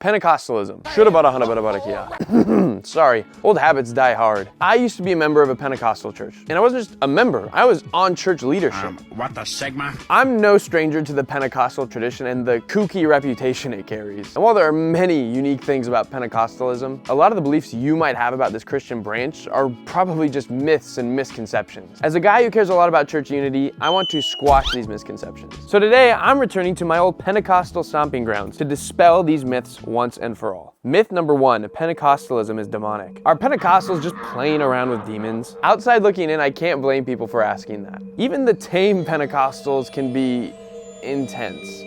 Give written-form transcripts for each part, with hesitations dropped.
Pentecostalism. Sorry, old habits die hard. I used to be a member of a Pentecostal church, and I wasn't just a member, I was on church leadership. What the Sigma? I'm no stranger to the Pentecostal tradition and the kooky reputation it carries. And while there are many unique things about Pentecostalism, a lot of the beliefs you might have about this Christian branch are probably just myths and misconceptions. As a guy who cares a lot about church unity, I want to squash these misconceptions. So today, I'm returning to my old Pentecostal stomping grounds to dispel these myths once and for all. Myth number 1, Pentecostalism is demonic. Are Pentecostals just playing around with demons? Outside looking in, I can't blame people for asking that. Even the tame Pentecostals can be intense.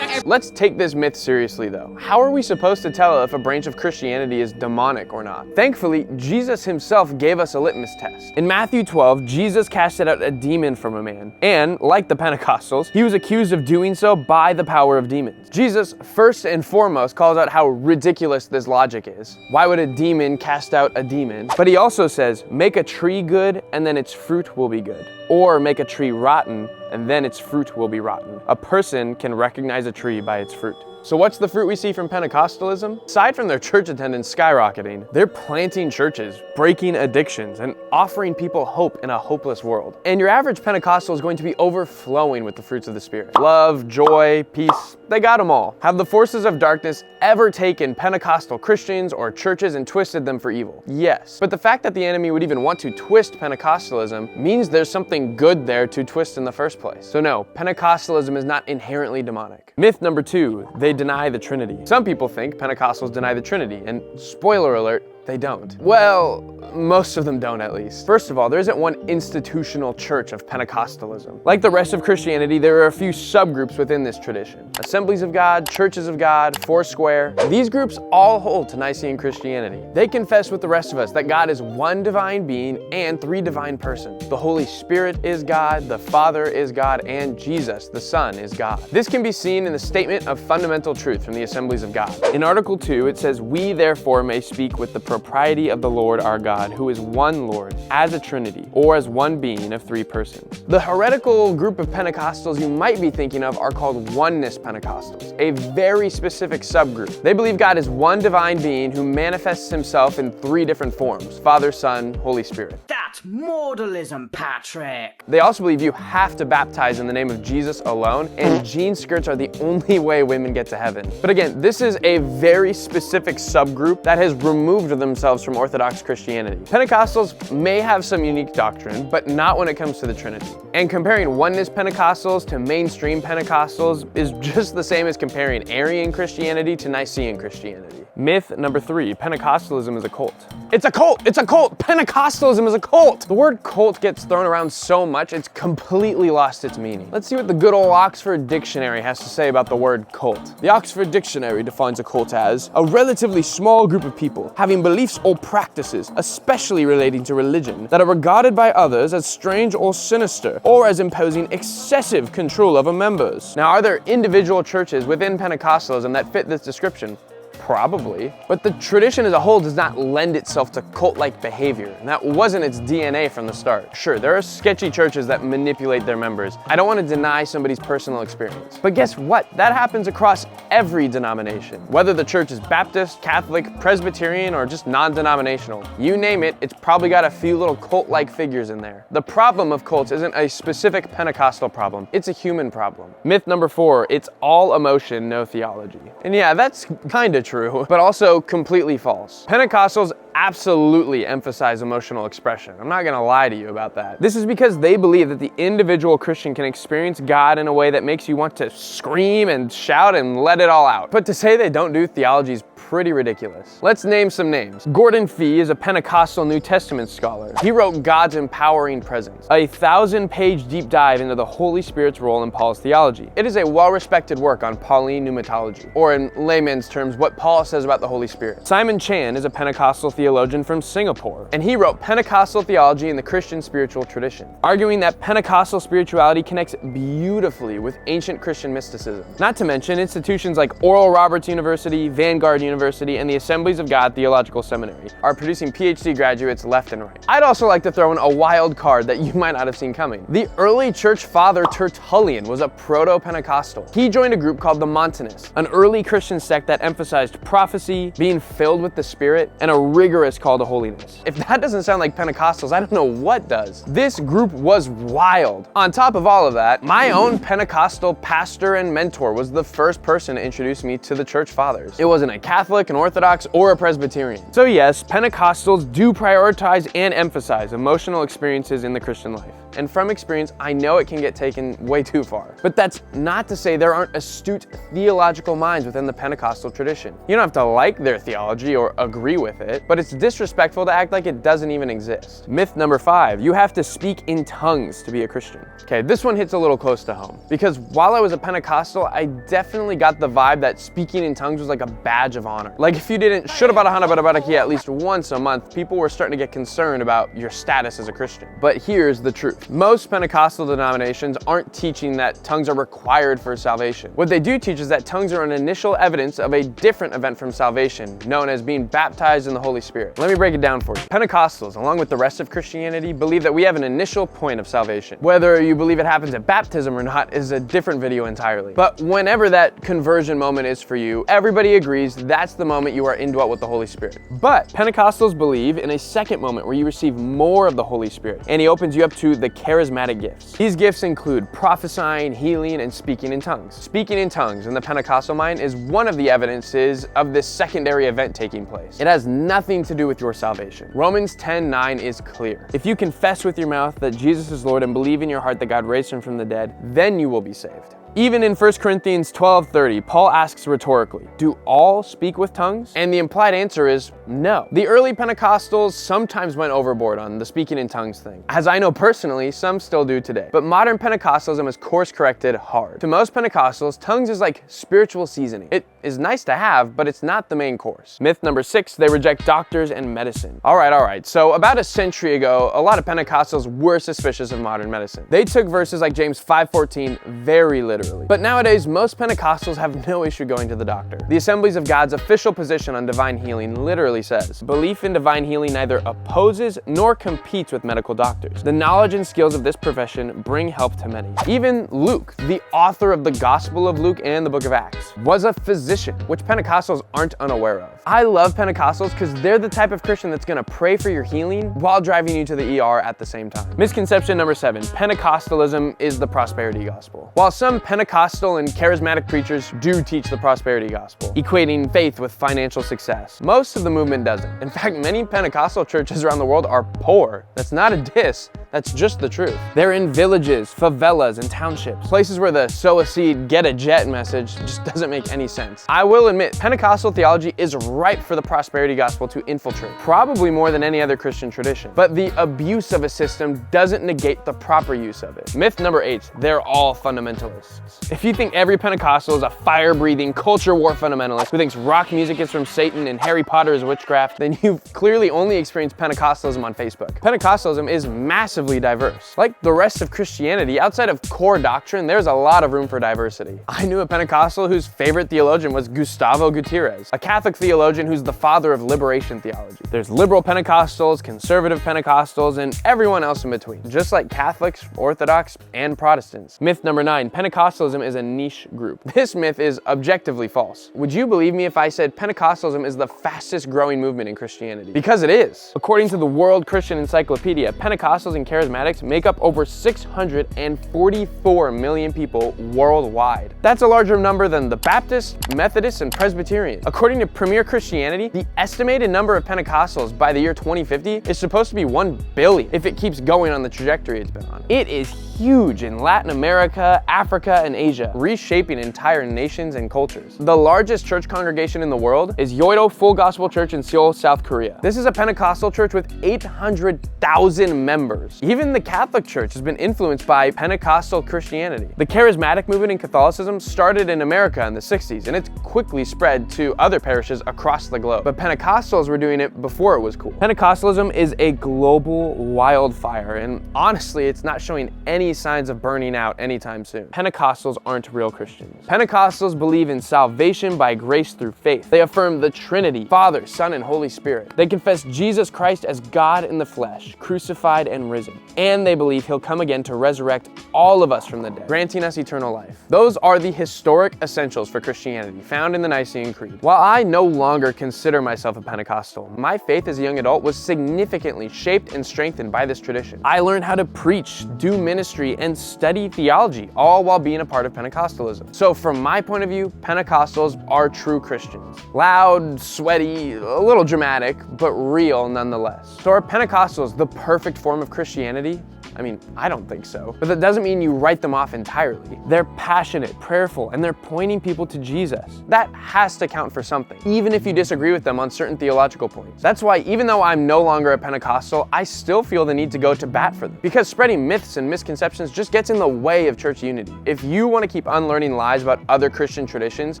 Let's take this myth seriously though. How are we supposed to tell if a branch of Christianity is demonic or not? Thankfully, Jesus himself gave us a litmus test. In Matthew 12, Jesus casted out a demon from a man, and like the Pentecostals, he was accused of doing so by the power of demons. Jesus, first and foremost, calls out how ridiculous this logic is. Why would a demon cast out a demon? But he also says, make a tree good and then its fruit will be good. Or make a tree rotten and then its fruit will be rotten. A person can recognize a tree by its fruit. So what's the fruit we see from Pentecostalism? Aside from their church attendance skyrocketing, they're planting churches, breaking addictions, and offering people hope in a hopeless world. And your average Pentecostal is going to be overflowing with the fruits of the Spirit. Love, joy, peace, they got them all. Have the forces of darkness ever taken Pentecostal Christians or churches and twisted them for evil? Yes. But the fact that the enemy would even want to twist Pentecostalism means there's something good there to twist in the first place. So no, Pentecostalism is not inherently demonic. Myth number 2, they deny the Trinity. Some people think Pentecostals deny the Trinity, and spoiler alert, they don't. Well, most of them don't at least. First of all, there isn't one institutional church of Pentecostalism. Like the rest of Christianity, there are a few subgroups within this tradition. Assemblies of God, Churches of God, Foursquare. These groups all hold to Nicene Christianity. They confess with the rest of us that God is one divine being and 3 divine persons. The Holy Spirit is God, the Father is God, and Jesus, the Son, is God. This can be seen in the Statement of Fundamental Truth from the Assemblies of God. In Article 2, it says, "We therefore may speak with the propriety of the Lord our God, who is one Lord, as a Trinity, or as one being of 3 persons." The heretical group of Pentecostals you might be thinking of are called Oneness Pentecostals, a very specific subgroup. They believe God is one divine being who manifests himself in 3 different forms: Father, Son, Holy Spirit. That's modalism, Patrick. They also believe you have to baptize in the name of Jesus alone, and jean skirts are the only way women get to heaven. But again, this is a very specific subgroup that has removed themselves from Orthodox Christianity. Pentecostals may have some unique doctrine, but not when it comes to the Trinity. And comparing Oneness Pentecostals to mainstream Pentecostals is just the same as comparing Arian Christianity to Nicene Christianity. Myth number 3, Pentecostalism is a cult. It's a cult! It's a cult! Pentecostalism is a cult! The word cult gets thrown around so much, it's completely lost its meaning. Let's see what the good old Oxford Dictionary has to say about the word cult. The Oxford Dictionary defines a cult as a relatively small group of people having beliefs or practices, especially relating to religion, that are regarded by others as strange or sinister, or as imposing excessive control over members. Now, are there individual churches within Pentecostalism that fit this description? Probably. But the tradition as a whole does not lend itself to cult-like behavior, and that wasn't its DNA from the start. Sure, there are sketchy churches that manipulate their members. I don't want to deny somebody's personal experience. But guess what? That happens across every denomination. Whether the church is Baptist, Catholic, Presbyterian, or just non-denominational, you name it, it's probably got a few little cult-like figures in there. The problem of cults isn't a specific Pentecostal problem, it's a human problem. Myth number 4, it's all emotion, no theology. And yeah, that's kind of true, but also completely false. Pentecostals absolutely emphasize emotional expression. I'm not gonna lie to you about that. This is because they believe that the individual Christian can experience God in a way that makes you want to scream and shout and let it all out. But to say they don't do theology is pretty ridiculous. Let's name some names. Gordon Fee is a Pentecostal New Testament scholar. He wrote God's Empowering Presence, a 1,000-page deep dive into the Holy Spirit's role in Paul's theology. It is a well-respected work on Pauline pneumatology, or in layman's terms, what Paul says about the Holy Spirit. Simon Chan is a Pentecostal theologian from Singapore, and he wrote Pentecostal Theology in the Christian Spiritual Tradition, arguing that Pentecostal spirituality connects beautifully with ancient Christian mysticism. Not to mention institutions like Oral Roberts University, Vanguard University, University and the Assemblies of God Theological Seminary are producing PhD graduates left and right. I'd also like to throw in a wild card that you might not have seen coming. The early church father Tertullian was a proto-Pentecostal. He joined a group called the Montanists, an early Christian sect that emphasized prophecy, being filled with the Spirit, and a rigorous call to holiness. If that doesn't sound like Pentecostals, I don't know what does. This group was wild. On top of all of that, my own Pentecostal pastor and mentor was the first person to introduce me to the church fathers. It wasn't a Catholic, an Orthodox, or a Presbyterian. So yes, Pentecostals do prioritize and emphasize emotional experiences in the Christian life. And from experience, I know it can get taken way too far. But that's not to say there aren't astute theological minds within the Pentecostal tradition. You don't have to like their theology or agree with it, but it's disrespectful to act like it doesn't even exist. Myth number 5, you have to speak in tongues to be a Christian. Okay, this one hits a little close to home, because while I was a Pentecostal, I definitely got the vibe that speaking in tongues was like a badge of honor. Like if you didn't at least once a month, people were starting to get concerned about your status as a Christian. But here's the truth. Most Pentecostal denominations aren't teaching that tongues are required for salvation. What they do teach is that tongues are an initial evidence of a different event from salvation, known as being baptized in the Holy Spirit. Let me break it down for you. Pentecostals, along with the rest of Christianity, believe that we have an initial point of salvation. Whether you believe it happens at baptism or not is a different video entirely. But whenever that conversion moment is for you, everybody agrees that's the moment you are indwelt with the Holy Spirit. But Pentecostals believe in a second moment where you receive more of the Holy Spirit, and He opens you up to the charismatic gifts. These gifts include prophesying, healing, and speaking in tongues. Speaking in tongues in the Pentecostal mind is one of the evidences of this secondary event taking place. It has nothing to do with your salvation. Romans 10:9 is clear. If you confess with your mouth that Jesus is Lord and believe in your heart that God raised Him from the dead, then you will be saved. Even in 1 Corinthians 12:30, Paul asks rhetorically, do all speak with tongues? And the implied answer is no. The early Pentecostals sometimes went overboard on the speaking in tongues thing. As I know personally, some still do today. But modern Pentecostalism is course corrected hard. To most Pentecostals, tongues is like spiritual seasoning. It is nice to have, but it's not the main course. Myth number 6, they reject doctors and medicine. All right. So about a century ago, a lot of Pentecostals were suspicious of modern medicine. They took verses like James 5:14 very literally. But nowadays, most Pentecostals have no issue going to the doctor. The Assemblies of God's official position on divine healing literally says, belief in divine healing neither opposes nor competes with medical doctors. The knowledge and skills of this profession bring help to many. Even Luke, the author of the Gospel of Luke and the book of Acts, was a physician, which Pentecostals aren't unaware of. I love Pentecostals because they're the type of Christian that's gonna pray for your healing while driving you to the ER at the same time. Misconception number 7, Pentecostalism is the prosperity gospel. While some Pentecostal and charismatic preachers do teach the prosperity gospel, equating faith with financial success, most of the movement doesn't. In fact, many Pentecostal churches around the world are poor. That's not a diss. That's just the truth. They're in villages, favelas, and townships, places where the sow a seed, get a jet message just doesn't make any sense. I will admit, Pentecostal theology is ripe for the prosperity gospel to infiltrate, probably more than any other Christian tradition. But the abuse of a system doesn't negate the proper use of it. Myth number 8, they're all fundamentalists. If you think every Pentecostal is a fire-breathing, culture war fundamentalist who thinks rock music is from Satan and Harry Potter is witchcraft, then you've clearly only experienced Pentecostalism on Facebook. Pentecostalism is massively diverse. Like the rest of Christianity, outside of core doctrine, there's a lot of room for diversity. I knew a Pentecostal whose favorite theologian was Gustavo Gutierrez, a Catholic theologian who's the father of liberation theology. There's liberal Pentecostals, conservative Pentecostals, and everyone else in between, just like Catholics, Orthodox, and Protestants. Myth number 9, Pentecostalism is a niche group. This myth is objectively false. Would you believe me if I said Pentecostalism is the fastest growing movement in Christianity? Because it is. According to the World Christian Encyclopedia, Pentecostals and charismatics make up over 644 million people worldwide. That's a larger number than the Baptists, Methodists, and Presbyterians. According to Premier Christianity, the estimated number of Pentecostals by the year 2050 is supposed to be 1 billion if it keeps going on the trajectory it's been on. It is huge in Latin America, Africa, and Asia, reshaping entire nations and cultures. The largest church congregation in the world is Yoido Full Gospel Church in Seoul, South Korea. This is a Pentecostal church with 800,000 members. Even the Catholic Church has been influenced by Pentecostal Christianity. The charismatic movement in Catholicism started in America in the 60s, and it's quickly spread to other parishes across the globe. But Pentecostals were doing it before it was cool. Pentecostalism is a global wildfire, and honestly, it's not showing any any signs of burning out anytime soon. Pentecostals aren't real Christians. Pentecostals believe in salvation by grace through faith. They affirm the Trinity, Father, Son, and Holy Spirit. They confess Jesus Christ as God in the flesh, crucified and risen. And they believe he'll come again to resurrect all of us from the dead, granting us eternal life. Those are the historic essentials for Christianity found in the Nicene Creed. While I no longer consider myself a Pentecostal, my faith as a young adult was significantly shaped and strengthened by this tradition. I learned how to preach, do ministry, and study theology, all while being a part of Pentecostalism. So from my point of view, Pentecostals are true Christians. Loud, sweaty, a little dramatic, but real nonetheless. So are Pentecostals the perfect form of Christianity? I mean, I don't think so. But that doesn't mean you write them off entirely. They're passionate, prayerful, and they're pointing people to Jesus. That has to count for something, even if you disagree with them on certain theological points. That's why even though I'm no longer a Pentecostal, I still feel the need to go to bat for them. Because spreading myths and misconceptions just gets in the way of church unity. If you want to keep unlearning lies about other Christian traditions,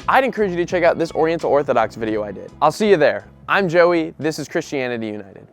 I'd encourage you to check out this Oriental Orthodox video I did. I'll see you there. I'm Joey, this is Christianity United.